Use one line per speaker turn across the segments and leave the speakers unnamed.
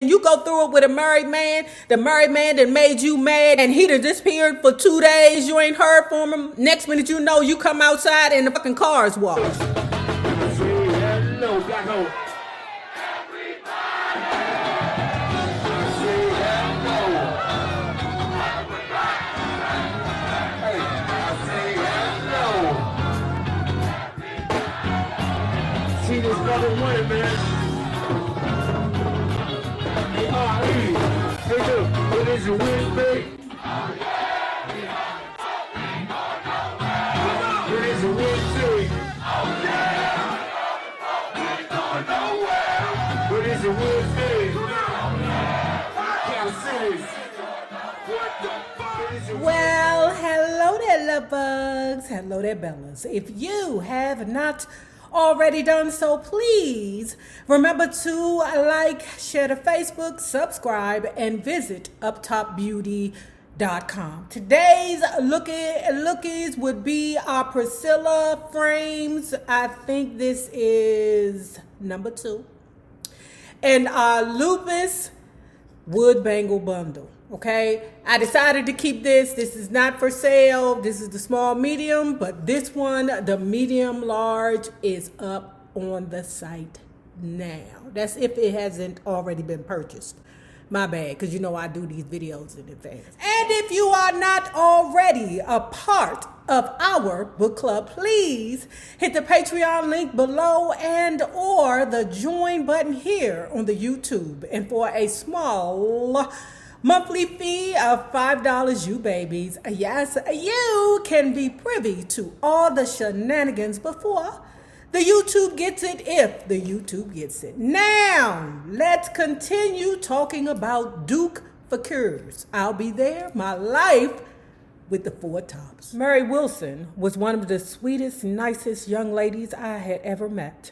You go through it with a married man, the married man that made you mad, and he done disappeared for 2 days. You ain't heard from him. Next minute you know, you come outside and the fucking car's washed.
See this brother winning, man. Hey, look, what is it with me? What is it with me? What is it with me? Can't see this. What the fuck is it?
Well, hello there, love bugs. Hello there, Bellas. If you have not already done so, please remember to like, share to Facebook, subscribe, and visit uptopbeauty.com. Today's lookies would be our Priscilla frames. I think this is number 2. And our Lupus wood bangle bundle. Okay, I decided to keep this. This is not for sale. This is the small medium, but this one, the medium large, is up on the site now. That's if it hasn't already been purchased. My bad, because you know I do these videos in advance. And if you are not already a part of our book club, please hit the Patreon link below and or the join button here on the YouTube. And for a small monthly fee of $5, you babies, yes, you can be privy to all the shenanigans before the YouTube gets it, if the YouTube gets it. Now, let's continue talking about Duke Fakir's I'll Be There, My Life with the Four Tops. Mary Wilson was one of the sweetest, nicest young ladies I had ever met.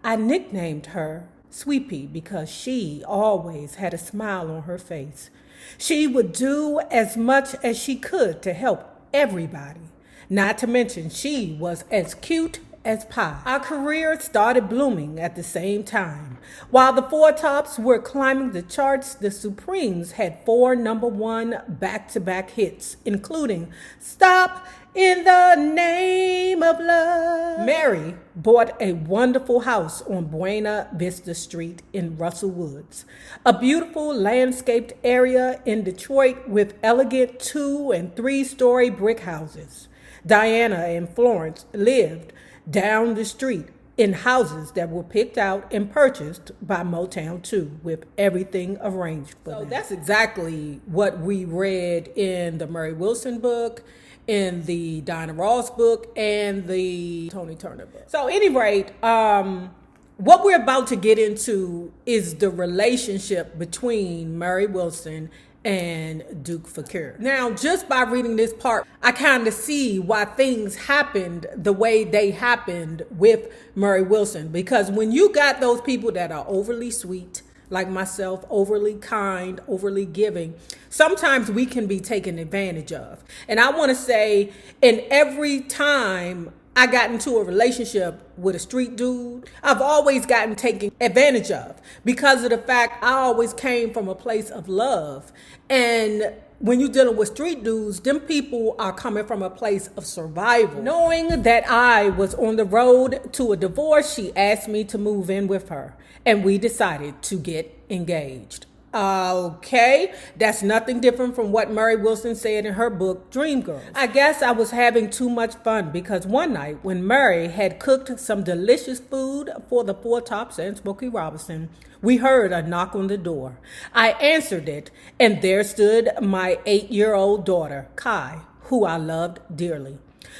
I nicknamed her Sweet Pea because she always had a smile on her face. She would do as much as she could to help everybody. Not to mention, she was as cute as pie. Our career started blooming at the same time. While the Four Tops were climbing the charts, the Supremes had 4 #1 back-to-back hits, including Stop in the Name of Love. Mary bought a wonderful house on Buena Vista Street in Russell Woods, a beautiful landscaped area in Detroit with elegant 2- and 3-story brick houses. Diana and Florence lived down the street in houses that were picked out and purchased by Motown too, with everything arranged for them. So that's exactly what we read in the Mary Wilson book, in the Diana Ross book, and the Tony Turner book. So at any rate, what we're about to get into is the relationship between Mary Wilson and Duke Fakir. Now, just by reading this part, I kind of see why things happened the way they happened with Mary Wilson. Because when you got those people that are overly sweet, like myself, overly kind, overly giving, sometimes we can be taken advantage of. And I want to say, in every time I got into a relationship with a street dude, I've always gotten taken advantage of because of the fact I always came from a place of love. And when you're dealing with street dudes, them people are coming from a place of survival. Knowing that I was on the road to a divorce, she asked me to move in with her, and we decided to get engaged. Okay, that's nothing different from what Mary Wilson said in her book, Dreamgirls. I guess I was having too much fun because one night when Mary had cooked some delicious food for the Four Tops and Smokey Robinson, we heard a knock on the door. I answered it, and there stood my 8-year-old daughter, Kai, who I loved dearly.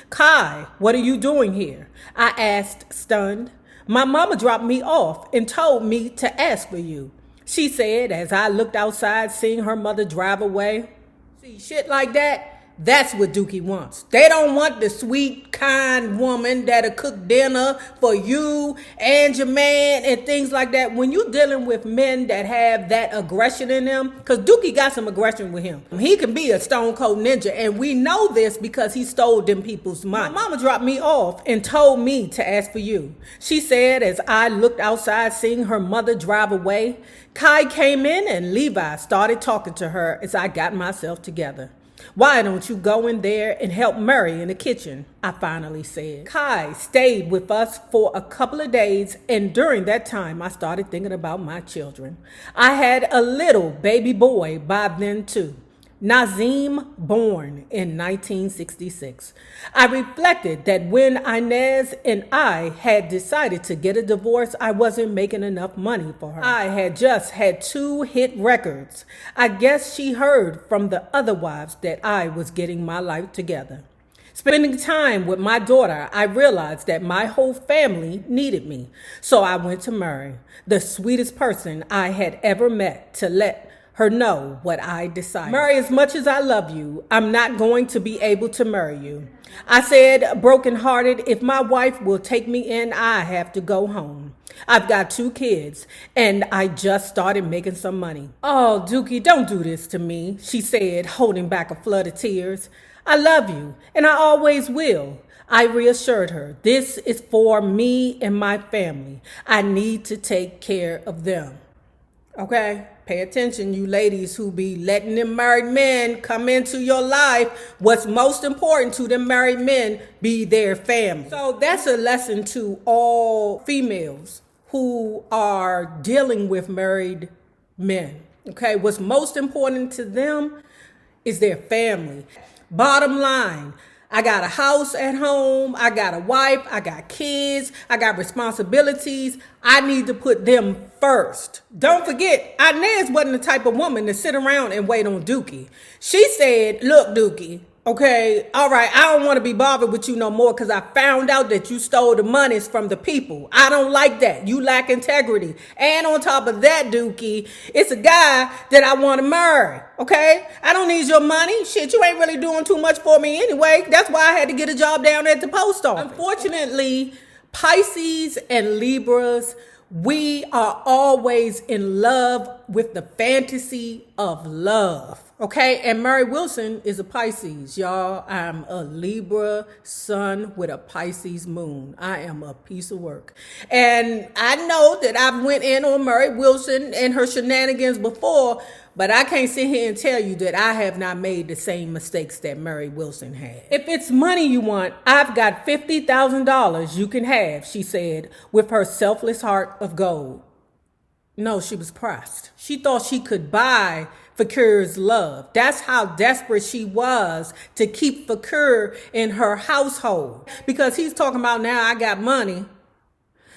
Kai, what are you doing here? I asked, stunned. My mama dropped me off and told me to ask for you, she said as I looked outside seeing her mother drive away. See, shit like that, That's what Dookie wants. They don't want the sweet, kind woman that'll cook dinner for you and your man and things like that. When you're dealing with men that have that aggression in them, because Dookie got some aggression with him. He can be a stone cold ninja, and we know this because he stole them people's money. My mama dropped me off and told me to ask for you. She said as I looked outside seeing her mother drive away, Kai came in and Levi started talking to her as I got myself together. Why don't you go in there and help Murray in the kitchen? I finally said. Kai stayed with us for a couple of days, and during that time, I started thinking about my children. I had a little baby boy by then too. Nazim, born in 1966. I reflected that when Inez and I had decided to get a divorce, I wasn't making enough money for her. I had just had 2 hit records. I guess she heard from the other wives that I was getting my life together. Spending time with my daughter, I realized that my whole family needed me. So I went to Murray, the sweetest person I had ever met, to let her know what I decided. Murray, as much as I love you, I'm not going to be able to marry you. I said, brokenhearted, if my wife will take me in, I have to go home. I've got 2 kids, and I just started making some money. Oh, Dookie, don't do this to me, she said, holding back a flood of tears. I love you, and I always will. I reassured her, this is for me and my family. I need to take care of them. Okay? Pay attention, you ladies who be letting them married men come into your life. What's most important to them married men be their family. So that's a lesson to all females who are dealing with married men. Okay, what's most important to them is their family. Bottom line, I got a house at home, I got a wife, I got kids, I got responsibilities. I need to put them first. Don't forget, Inez wasn't the type of woman to sit around and wait on Dookie. She said, look, Dookie, okay, all right, I don't want to be bothered with you no more because I found out that you stole the monies from the people. I don't like that. You lack integrity. And on top of that, Dookie, it's a guy that I want to marry, okay? I don't need your money. Shit, you ain't really doing too much for me anyway. That's why I had to get a job down at the post office. Unfortunately, Pisces and Libras, we are always in love with the fantasy of love. Okay, and Mary Wilson is a Pisces, y'all. I'm a Libra sun with a Pisces moon. I am a piece of work. And I know that I've went in on Mary Wilson and her shenanigans before, but I can't sit here and tell you that I have not made the same mistakes that Mary Wilson had. If it's money you want, I've got $50,000 you can have, she said, with her selfless heart of gold. No, she was pressed. She thought she could buy Fakir's love. That's how desperate she was to keep Fakir in her household. Because he's talking about, now I got money,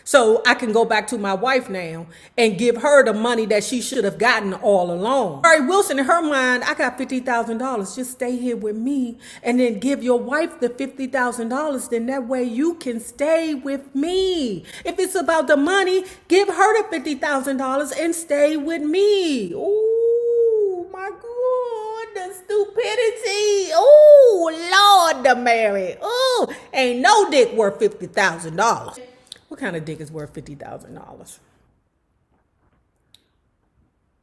so I can go back to my wife now and give her the money that she should have gotten all along. Mary Wilson, in her mind, I got $50,000. Just stay here with me and then give your wife the $50,000. Then that way you can stay with me. If it's about the money, give her the $50,000 and stay with me. Ooh, my God, the stupidity. Ooh, Lord, the Mary. Ooh, ain't no dick worth $50,000. What kind of dick is worth $50,000?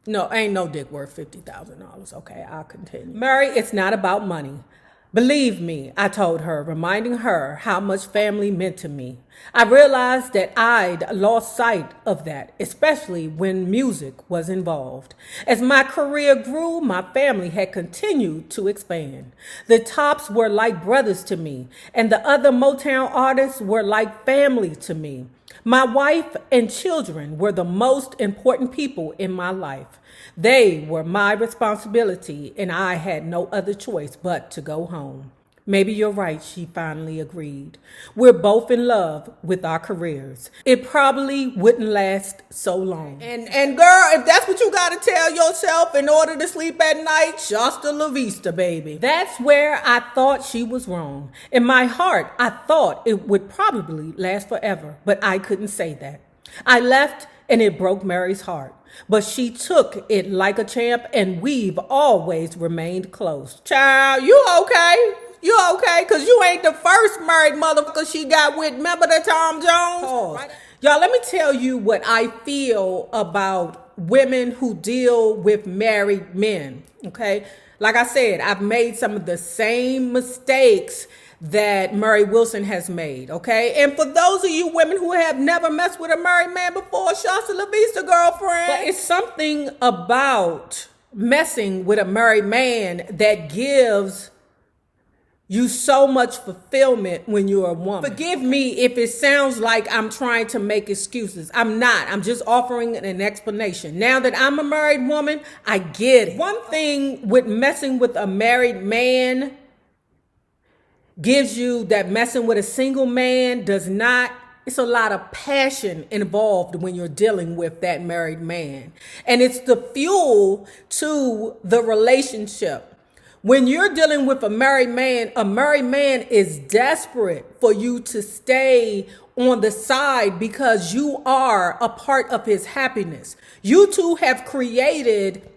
No, ain't no dick worth $50,000. Okay, I'll continue. Mary, it's not about money. Believe me, I told her, reminding her how much family meant to me. I realized that I'd lost sight of that, especially when music was involved. As my career grew, my family had continued to expand. The Tops were like brothers to me, and the other Motown artists were like family to me. My wife and children were the most important people in my life. They were my responsibility, and I had no other choice but to go home. Maybe you're right, she finally agreed. We're both in love with our careers. It probably wouldn't last so long. And girl, if that's what you gotta tell yourself in order to sleep at night, shasta la vista, baby. That's where I thought she was wrong. In my heart, I thought it would probably last forever, but I couldn't say that. I left, and it broke Mary's heart. but she took it like a champ, and we've always remained close. Child, you okay? You okay? Because you ain't the first married motherfucker she got with. Remember that Tom Jones? Oh. Right. Y'all, let me tell you what I feel about women who deal with married men, okay? Like I said, I've made some of the same mistakes that Murray Wilson has made, okay? And for those of you women who have never messed with a married man before, shots to La Vista, girlfriend. But it's something about messing with a married man that gives you so much fulfillment when you're a woman. Forgive me if it sounds like I'm trying to make excuses. I'm not. I'm just offering an explanation. Now that I'm a married woman, I get it. One thing with messing with a married man gives you that messing with a single man does not. It's a lot of passion involved when you're dealing with that married man. And it's the fuel to the relationship. When you're dealing with a married man is desperate for you to stay on the side because you are a part of his happiness. You two have created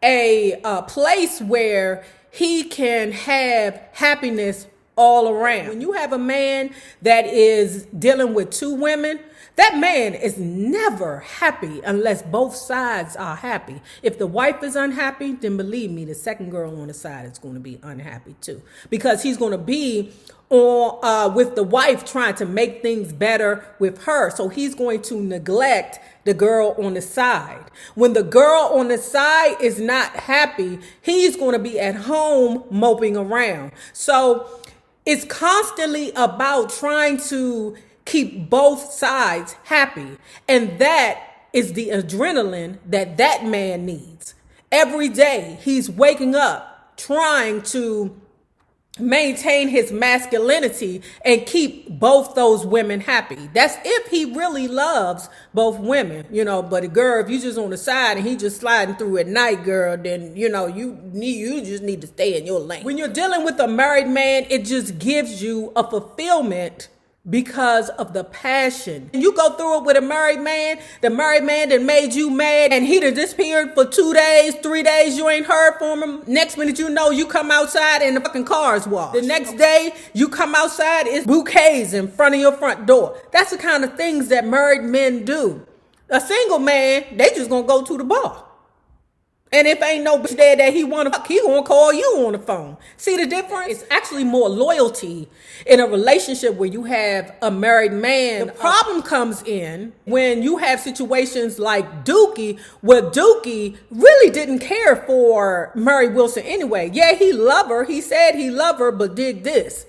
a place where he can have happiness all around. When you have a man that is dealing with two women, that man is never happy unless both sides are happy. If the wife is unhappy, then believe me, the second girl on the side is going to be unhappy too. Because he's going to be on with the wife trying to make things better with her. So he's going to neglect the girl on the side. When the girl on the side is not happy, he's going to be at home moping around. So it's constantly about trying to keep both sides happy. And that is the adrenaline that that man needs. Every day he's waking up trying to maintain his masculinity and keep both those women happy. That's if he really loves both women, but a girl, if you just on the side and he just sliding through at night, girl, then, you just need to stay in your lane. When you're dealing with a married man, it just gives you a fulfillment because of the passion. And you go through it with a married man, the married man that made you mad and he done disappeared for 2 days, 3 days, you ain't heard from him. Next minute you know, you come outside and the fucking car's washed. The next day you come outside, it's bouquets in front of your front door. That's the kind of things that married men do. A single man, they just gonna go to the bar. And if ain't no bitch there that he wanna fuck, he gonna call you on the phone. See the difference? It's actually more loyalty in a relationship where you have a married man. The problem comes in when you have situations like Dookie, where Dookie really didn't care for Mary Wilson anyway. Yeah, he loved her. He said he loved her, but dig this.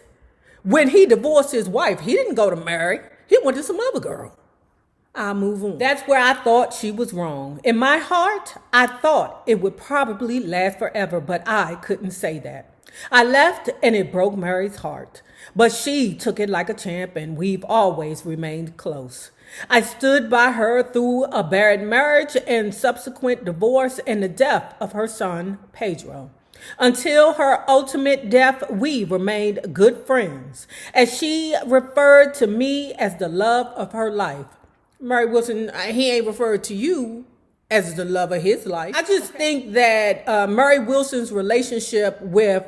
When he divorced his wife, he didn't go to Mary. He went to some other girl. I'll move on. That's where I thought she was wrong. In my heart, I thought it would probably last forever, but I couldn't say that. I left and it broke Mary's heart, but she took it like a champ and we've always remained close. I stood by her through a barren marriage and subsequent divorce and the death of her son, Pedro. Until her ultimate death, we remained good friends, as she referred to me as the love of her life. Murray Wilson, he ain't referred to you as the love of his life. I just think that Murray Wilson's relationship with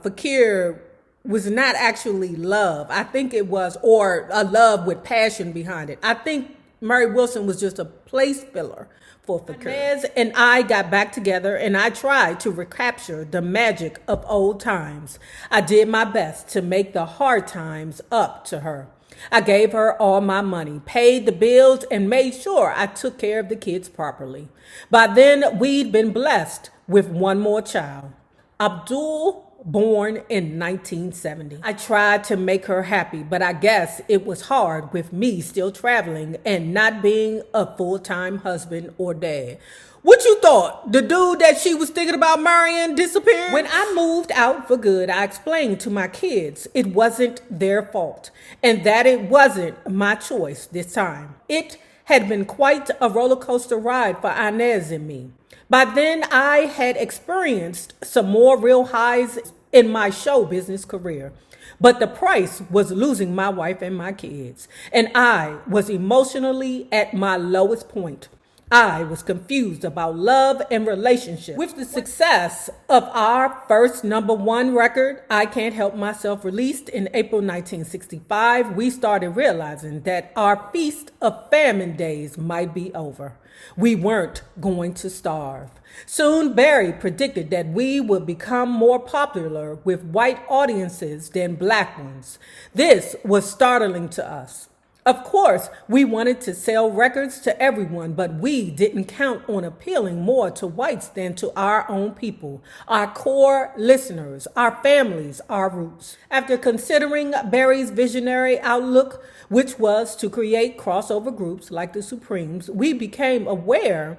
Fakir was not actually love. I think it was, or a love with passion behind it. I think Murray Wilson was just a place filler for Fakir. Inez and I got back together and I tried to recapture the magic of old times. I did my best to make the hard times up to her. I gave her all my money, paid the bills, and made sure I took care of the kids properly. By then, we'd been blessed with one more child, Abdul, born in 1970. I tried to make her happy, but I guess it was hard with me still traveling and not being a full-time husband or dad. What you thought? The dude that she was thinking about marrying disappeared? When I moved out for good, I explained to my kids it wasn't their fault and that it wasn't my choice this time. It had been quite a roller coaster ride for Inez and me. By then, I had experienced some more real highs in my show business career. But the price was losing my wife and my kids. And I was emotionally at my lowest point. I was confused about love and relationships. With the success of our first #1 record, I Can't Help Myself, released in April 1965, we started realizing that our feast of famine days might be over. We weren't going to starve. Soon, Barry predicted that we would become more popular with white audiences than black ones. This was startling to us. Of course, we wanted to sell records to everyone, but we didn't count on appealing more to whites than to our own people, our core listeners, our families, our roots. After considering Barry's visionary outlook, which was to create crossover groups like the Supremes, we became aware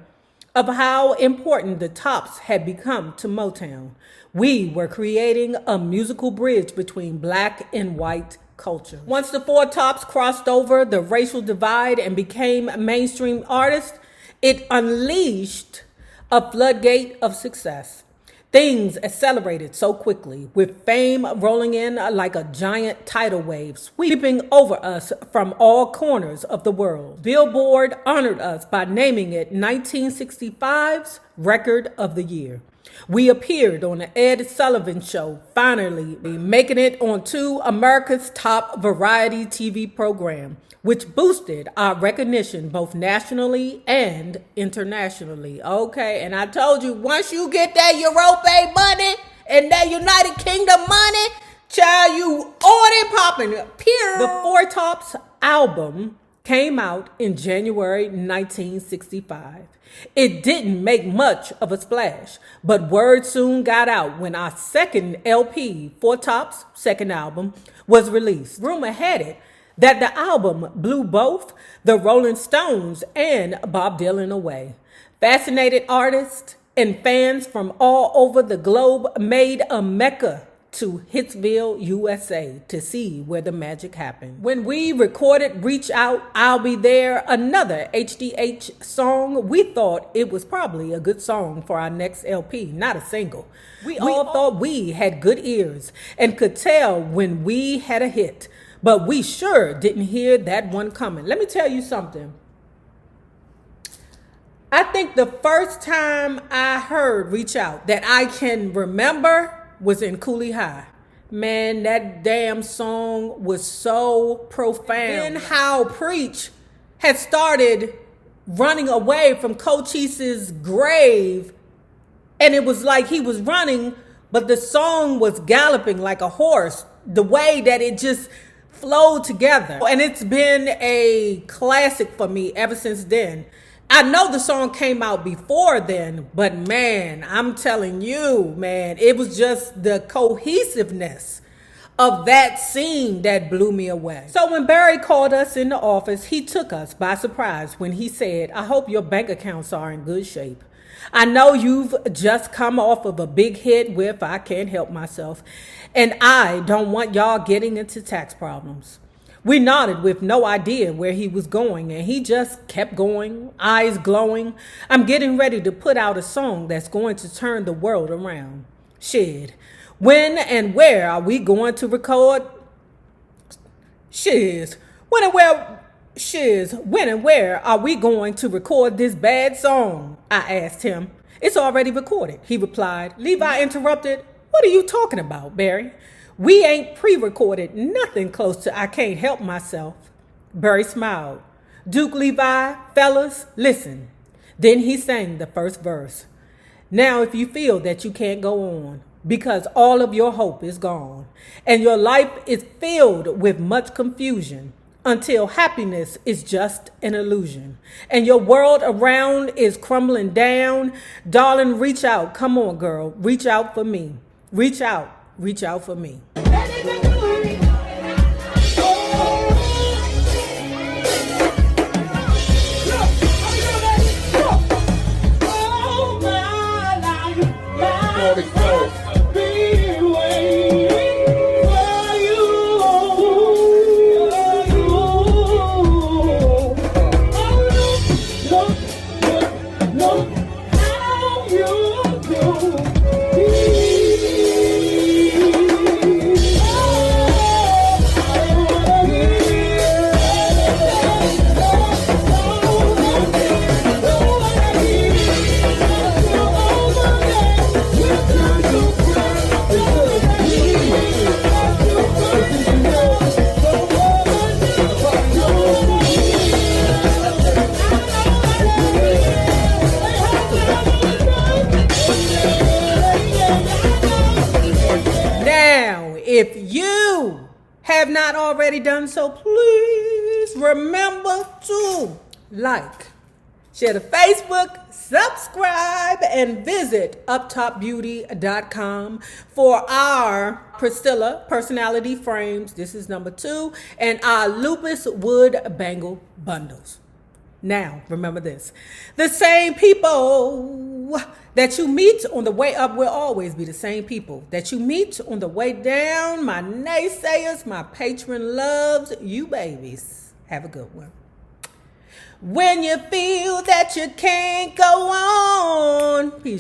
of how important the Tops had become to Motown. We were creating a musical bridge between black and white culture. Once the Four Tops crossed over the racial divide and became mainstream artists, it unleashed a floodgate of success. Things accelerated so quickly, with fame rolling in like a giant tidal wave, sweeping over us from all corners of the world. Billboard honored us by naming it 1965's Record of the Year. We appeared on the Ed Sullivan Show, finally making it onto America's top variety TV program, which boosted our recognition both nationally and internationally. Okay, and I told you, once you get that Europe money and that United Kingdom money, child, you on and popping. The Four Tops album came out in January 1965. It didn't make much of a splash, but word soon got out when our second LP, Four Tops' second album, was released. Rumor had it that the album blew both the Rolling Stones and Bob Dylan away. Fascinated artists and fans from all over the globe made a mecca to Hitsville, USA to see where the magic happened. When we recorded Reach Out, I'll Be There, another HDH song, we thought it was probably a good song for our next LP, not a single. We all thought we had good ears and could tell when we had a hit, but we sure didn't hear that one coming. Let me tell you something. I think the first time I heard Reach Out that I can remember was in Cooley High. Man, that damn song was so profound. And how Preach had started running away from Cochise's grave, and it was like he was running, but the song was galloping like a horse, the way that it just flowed together. And it's been a classic for me ever since then. I know the song came out before then, but man, I'm telling you, man, it was just the cohesiveness of that scene that blew me away. So when Barry called us in the office, he took us by surprise when he said, "I hope your bank accounts are in good shape. I know you've just come off of a big hit with I Can't Help Myself, and I don't want y'all getting into tax problems." We nodded with no idea where he was going, and he just kept going, eyes glowing. "I'm getting ready to put out a song that's going to turn the world around. Shit, when and where are we going to record? When and where are we going to record this bad song?" I asked him. "It's already recorded," he replied. Levi interrupted. "What are you talking about, Barry? We ain't pre-recorded nothing close to I Can't Help Myself." Barry smiled. "Duke, Levi, fellas, listen." Then he sang the first verse. "Now if you feel that you can't go on because all of your hope is gone and your life is filled with much confusion until happiness is just an illusion and your world around is crumbling down, darling, reach out. Come on, girl, reach out for me. Reach out for me." have not already done so, please remember to like, share the Facebook, subscribe, and visit uptopbeauty.com for our Priscilla personality frames. This is number 2, and our lupus wood bangle bundles. Now, remember this. The same people that you meet on the way up will always be the same people that you meet on the way down. My naysayers, my patron loves, you babies. Have a good one. When you feel that you can't go on, peace.